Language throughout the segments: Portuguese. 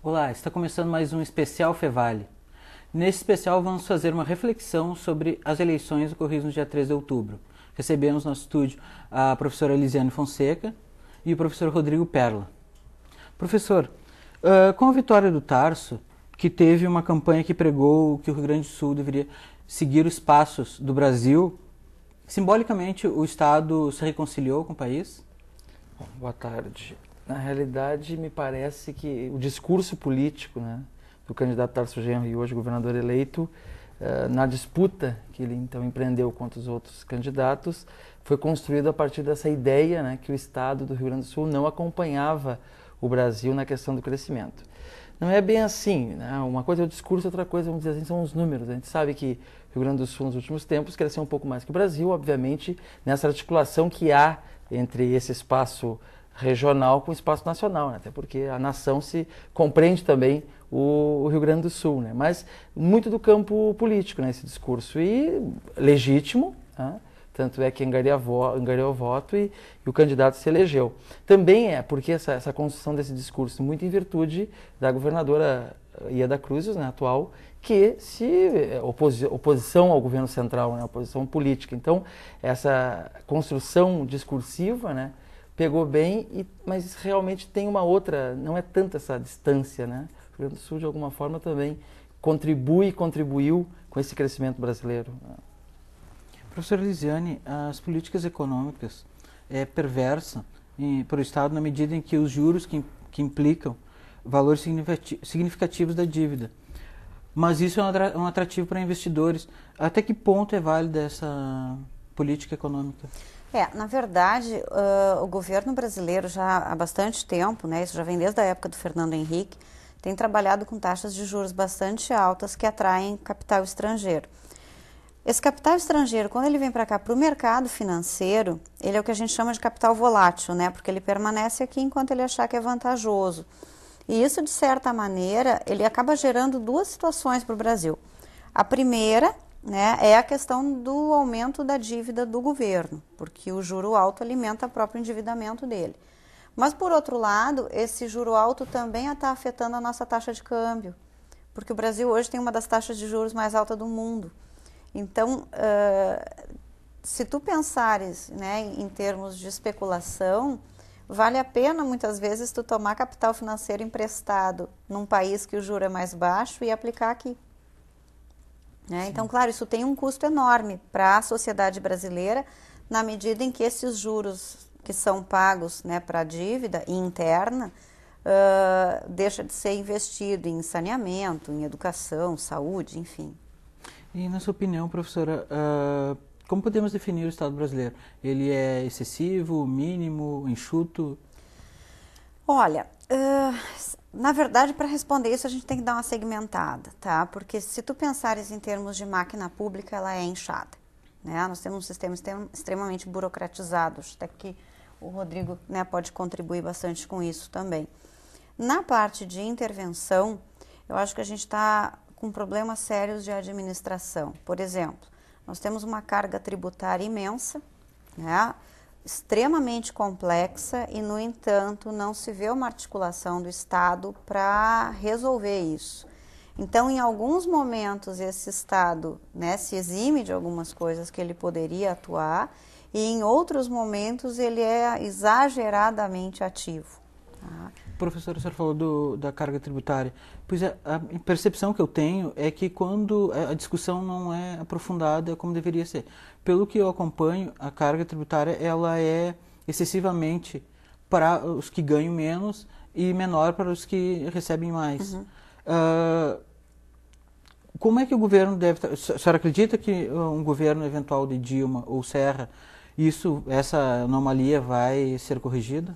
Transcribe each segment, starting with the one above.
Olá, está começando mais um especial Fevale. Nesse especial vamos fazer uma reflexão sobre as eleições ocorridas no dia 13 de outubro. Recebemos no nosso estúdio a professora Elisiane Fonseca e o professor Rodrigo Perla. Professor, com a vitória do Tarso, que teve uma campanha que pregou que o Rio Grande do Sul deveria seguir os passos do Brasil, simbolicamente o Estado se reconciliou com o país? Bom, boa tarde. Na realidade, me parece que o discurso político, do candidato Tarso Genro, hoje governador eleito, na disputa que ele então empreendeu contra os outros candidatos, foi construído a partir dessa ideia, que o Estado do Rio Grande do Sul não acompanhava o Brasil na questão do crescimento. Não é bem assim, uma coisa é o discurso, outra coisa, vamos dizer assim, são os números. A gente sabe que o Rio Grande do Sul nos últimos tempos cresceu um pouco mais que o Brasil, obviamente, nessa articulação que há entre esse espaço regional com o espaço nacional, até porque a nação se compreende também o Rio Grande do Sul, mas muito do campo político esse discurso, e legítimo, tanto é que angariou voto e o candidato se elegeu. Também é porque essa construção desse discurso, muito em virtude da governadora Ieda Cruzes, atual, que se oposição ao governo central, oposição política. Então, essa construção discursiva, pegou bem, mas realmente tem uma outra, não é tanto essa distância, O Rio Grande do Sul, de alguma forma, também contribuiu com esse crescimento brasileiro. Professora Elisiane, as políticas econômicas perversam para o Estado na medida em que os juros que implicam valores significativos da dívida. Mas isso é um atrativo para investidores. Até que ponto é válida essa política econômica? Na verdade, o governo brasileiro já há bastante tempo, isso já vem desde a época do Fernando Henrique, tem trabalhado com taxas de juros bastante altas que atraem capital estrangeiro. Esse capital estrangeiro, quando ele vem para cá, para o mercado financeiro, ele é o que a gente chama de capital volátil, porque ele permanece aqui enquanto ele achar que é vantajoso. E isso, de certa maneira, ele acaba gerando duas situações para o Brasil. A primeira é a questão do aumento da dívida do governo, porque o juro alto alimenta o próprio endividamento dele. Mas, por outro lado, esse juro alto também está afetando a nossa taxa de câmbio, porque o Brasil hoje tem uma das taxas de juros mais altas do mundo. Então, se tu pensares em termos de especulação, vale a pena muitas vezes tu tomar capital financeiro emprestado num país que o juro é mais baixo e aplicar aqui. Então, claro, isso tem um custo enorme para a sociedade brasileira, na medida em que esses juros que são pagos para a dívida interna deixa de ser investido em saneamento, em educação, saúde, enfim. E, na sua opinião, professora, como podemos definir o Estado brasileiro? Ele é excessivo, mínimo, enxuto? Olha, na verdade, para responder isso, a gente tem que dar uma segmentada, Porque se tu pensares em termos de máquina pública, ela é inchada, Nós temos um sistema extremamente burocratizado, até que o Rodrigo pode contribuir bastante com isso também. Na parte de intervenção, eu acho que a gente está com problemas sérios de administração. Por exemplo, nós temos uma carga tributária imensa, extremamente complexa e, no entanto, não se vê uma articulação do Estado para resolver isso. Então, em alguns momentos, esse Estado se exime de algumas coisas que ele poderia atuar e, em outros momentos, ele é exageradamente ativo. Professora, a senhora falou da carga tributária. Pois a percepção que eu tenho é que quando a discussão não é aprofundada como deveria ser. Pelo que eu acompanho, a carga tributária ela é excessivamente para os que ganham menos e menor para os que recebem mais. Como é que o governo deve... A senhora acredita que um governo eventual de Dilma ou Serra, essa anomalia vai ser corrigida?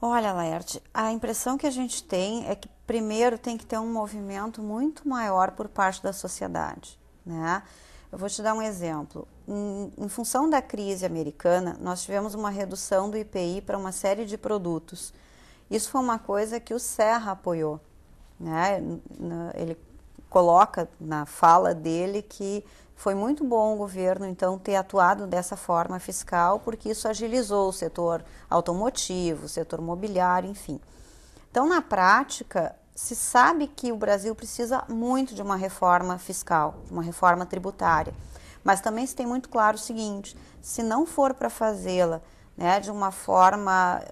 Olha, Laerte, a impressão que a gente tem é que primeiro tem que ter um movimento muito maior por parte da sociedade, Eu vou te dar um exemplo. Em função da crise americana, nós tivemos uma redução do IPI para uma série de produtos. Isso foi uma coisa que o Serra apoiou, Ele coloca na fala dele que foi muito bom o governo, então, ter atuado dessa forma fiscal, porque isso agilizou o setor automotivo, o setor mobiliário, enfim. Então, na prática, se sabe que o Brasil precisa muito de uma reforma fiscal, de uma reforma tributária, mas também se tem muito claro o seguinte, se não for para fazê-la, né, de uma forma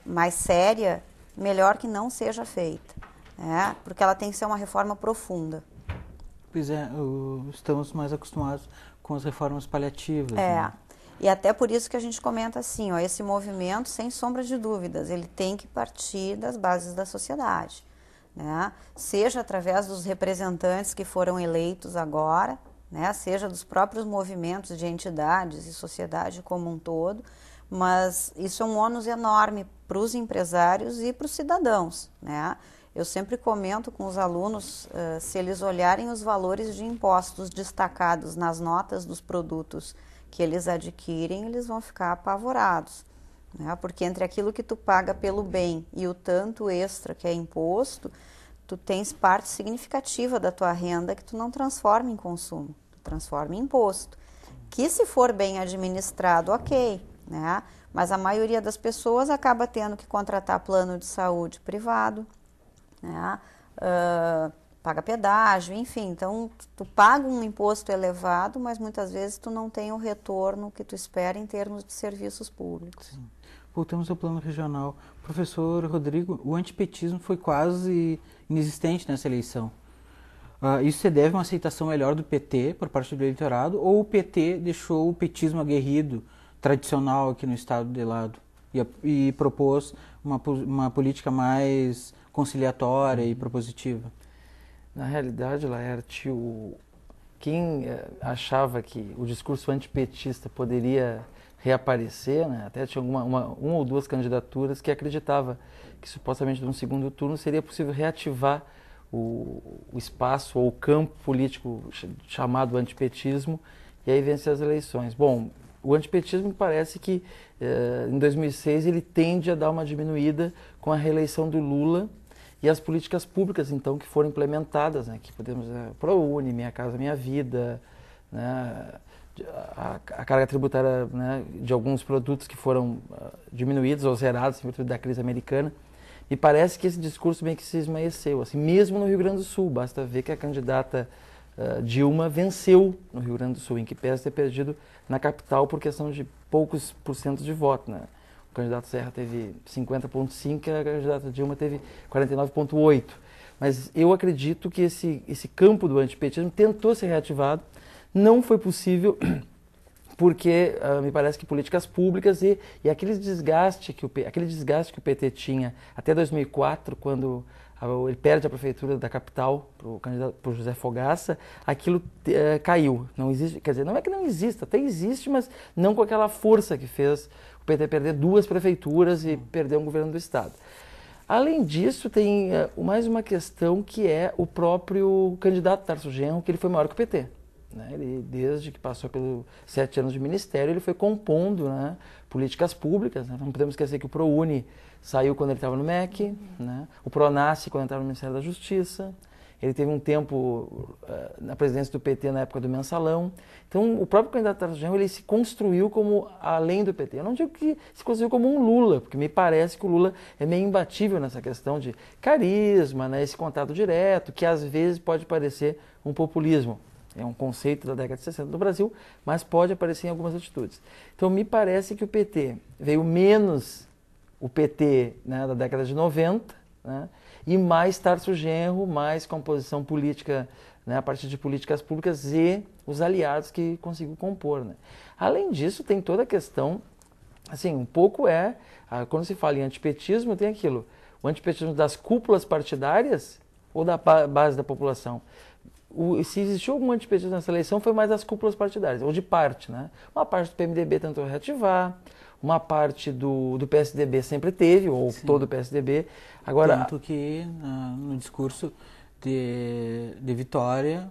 mais séria, melhor que não seja feita, né, porque ela tem que ser uma reforma profunda. Pois é, estamos mais acostumados com as reformas paliativas. É, né? E até por isso que a gente comenta assim, ó, esse movimento, sem sombra de dúvidas, ele tem que partir das bases da sociedade, né? Seja através dos representantes que foram eleitos agora, né? Seja dos próprios movimentos de entidades e sociedade como um todo, mas isso é um ônus enorme para os empresários e para os cidadãos, né? Eu sempre comento com os alunos, se eles olharem os valores de impostos destacados nas notas dos produtos que eles adquirem, eles vão ficar apavorados, né? Porque entre aquilo que tu paga pelo bem e o tanto extra que é imposto, tu tens parte significativa da tua renda que tu não transforma em consumo, tu transforma em imposto, que se for bem administrado, ok, né? Mas a maioria das pessoas acaba tendo que contratar plano de saúde privado, né? Paga pedágio, enfim, então tu paga um imposto elevado, mas muitas vezes tu não tem o retorno que tu espera em termos de serviços públicos. Sim. Voltamos ao plano regional. Professor Rodrigo, o antipetismo foi quase inexistente nessa eleição. Isso se deve a uma aceitação melhor do PT por parte do eleitorado ou o PT deixou o petismo aguerrido, tradicional aqui no estado de lado e propôs uma política mais conciliatória e propositiva? Na realidade, Laerte, quem achava que o discurso antipetista poderia reaparecer, né? Até tinha uma ou duas candidaturas que acreditava que supostamente no segundo turno seria possível reativar o espaço ou o campo político chamado antipetismo e aí vencer as eleições. Bom, o antipetismo parece que em 2006 ele tende a dar uma diminuída com a reeleição do Lula e as políticas públicas, então, que foram implementadas, né, que podemos, ProUni, Minha Casa Minha Vida, né, a carga tributária, né, de alguns produtos que foram diminuídos ou zerados em virtude da crise americana. E parece que esse discurso meio que se esmaeceu, assim, mesmo no Rio Grande do Sul. Basta ver que a candidata Dilma venceu no Rio Grande do Sul, em que pese ter perdido na capital por questão de poucos % de voto, né? O candidato Serra teve 50,5%, a candidata Dilma teve 49,8%. Mas eu acredito que esse campo do antipetismo tentou ser reativado, não foi possível, porque me parece que políticas públicas e aquele desgaste que o PT tinha até 2004, quando ele perde a prefeitura da capital para o José Fogaça, aquilo caiu. Não existe, quer dizer, não é que não exista, até existe, mas não com aquela força que fez o PT perder 2 prefeituras e perder um governo do estado. Além disso, tem mais uma questão que é o próprio candidato Tarso Genro, que ele foi maior que o PT. Né? Ele, desde que passou pelos 7 anos de ministério, ele foi compondo, né, políticas públicas. Né? Não podemos esquecer que o ProUni saiu quando ele estava no MEC, né? O PRONASSE quando ele estava no Ministério da Justiça. Ele teve um tempo na presidência do PT na época do Mensalão. Então, o próprio candidato Tarso Genro, ele se construiu como além do PT. Eu não digo que se construiu como um Lula, porque me parece que o Lula é meio imbatível nessa questão de carisma, né, esse contato direto, que às vezes pode parecer um populismo. É um conceito da década de 60 do Brasil, mas pode aparecer em algumas atitudes. Então, me parece que o PT veio menos o PT, né, da década de 90, né, e mais Tarso Genro, mais composição política, né, a partir de políticas públicas e os aliados que conseguiu compor. Né. Além disso, tem toda a questão, assim, um pouco quando se fala em antipetismo, tem aquilo, o antipetismo das cúpulas partidárias ou da base da população. Se existiu algum antipetismo nessa eleição, foi mais das cúpulas partidárias, ou de parte, né? Uma parte do PMDB tentou reativar, uma parte do PSDB sempre teve, ou sim, todo o PSDB. Agora, tanto que no discurso de vitória,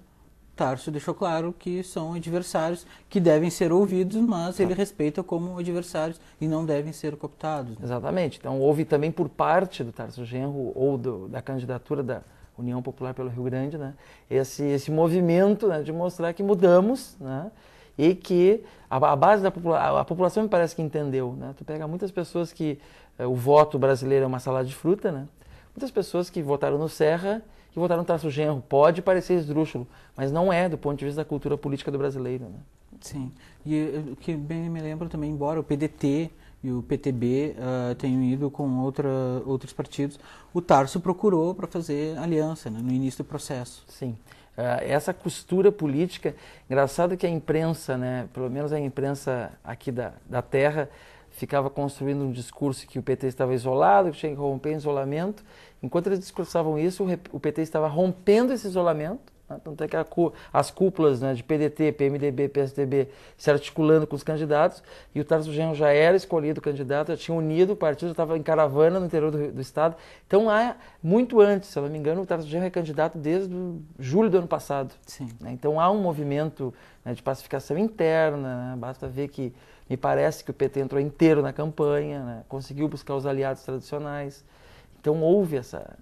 Tarso deixou claro que são adversários que devem ser ouvidos, mas ele respeita como adversários e não devem ser cooptados. Né? Exatamente. Então houve também por parte do Tarso Genro, ou da candidatura da União Popular pelo Rio Grande, né, esse movimento, né, de mostrar que mudamos, né, e que a base da população me parece que entendeu. Né, tu pega muitas pessoas que o voto brasileiro é uma salada de fruta, né, muitas pessoas que votaram no Serra e votaram no Tarso Genro. Pode parecer esdrúxulo, mas não é do ponto de vista da cultura política do brasileiro, né? Sim, e o que bem me lembro também, embora o PDT e o PTB tenham ido com outros partidos, o Tarso procurou para fazer aliança, né, no início do processo. Sim. Essa costura política, engraçado que a imprensa, né, pelo menos a imprensa aqui da terra, ficava construindo um discurso que o PT estava isolado, que tinha que romper o isolamento. Enquanto eles discursavam isso, o PT estava rompendo esse isolamento, né? Tanto é que as cúpulas, né, de PDT, PMDB, PSDB se articulando com os candidatos, e o Tarso Genro já era escolhido candidato, já tinha unido o partido, já estava em caravana no interior do estado. Então, muito antes, se eu não me engano, o Tarso Genro é candidato desde julho do ano passado. Sim. Né? Então, há um movimento, né, de pacificação interna, né? Basta ver que me parece que o PT entrou inteiro na campanha, né? Conseguiu buscar os aliados tradicionais. Então, houve essa...